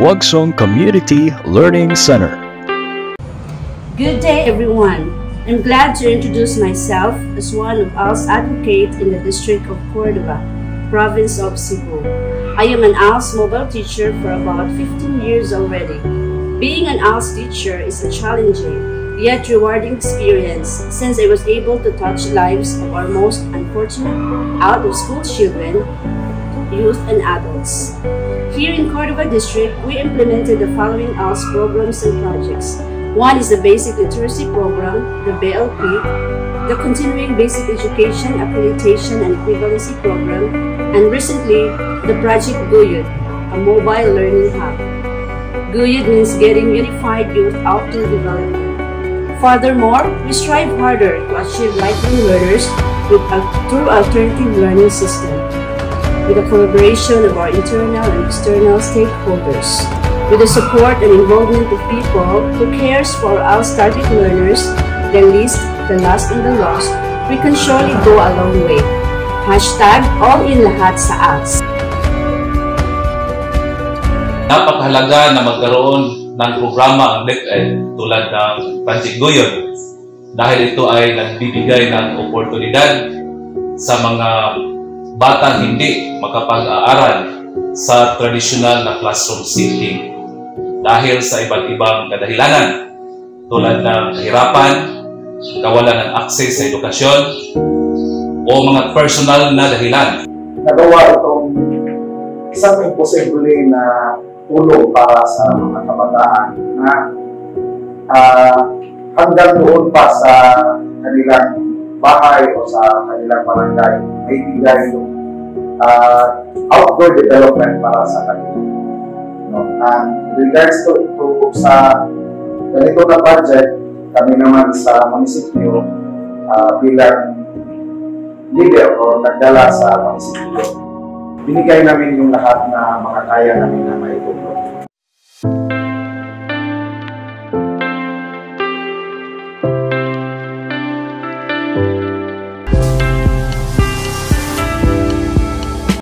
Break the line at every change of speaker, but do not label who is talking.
Buagsong Community Learning Center.
Good day, everyone. I'm glad to introduce myself as one of ALS advocates in the District of Cordova, Province of Cebu. I am an ALS mobile teacher for about 15 years already. Being an ALS teacher is a challenging yet rewarding experience since I was able to touch lives of our most unfortunate out-of-school children, youth, and adults. Here in Cordova District, we implemented the following ALS programs and projects. One is the Basic Literacy Program, the BLP, the Continuing Basic Education Accreditation and Equivalency Program, and recently, the Project Guyud, a mobile learning hub. Guyud means Getting Unified Youth Outdoor Development. Furthermore, we strive harder to achieve lifelong learners through alternative learning system, with the collaboration of our internal and external stakeholders. With the support and involvement of people who cares for our target learners, the least, the last, and the lost, we can surely go a long way. Hashtag all in lahat sa ALS.
Napakahalaga na magkaroon ng programa ang DepEd tulad ng Project Guyud dahil ito ay nagbibigay ng oportunidad sa mga batang hindi makapag-aaral sa tradisyonal na classroom setting dahil sa iba't ibang kadahilanan tulad ng kahirapan, kawalan ng akses sa edukasyon, o mga personal na dahilan.
Nagawa itong isang imposible na tulong para sa mga kabataan na hanggang doon pa sa kanilang bahay o sa kanilang barangay may bigay yung outdoor development para sa kanila. And in regards to sa ganito na budget, kami naman sa munisipyo bilang leader o nagdala sa munisipyo, binigay namin yung lahat na makakaya namin na maitulong.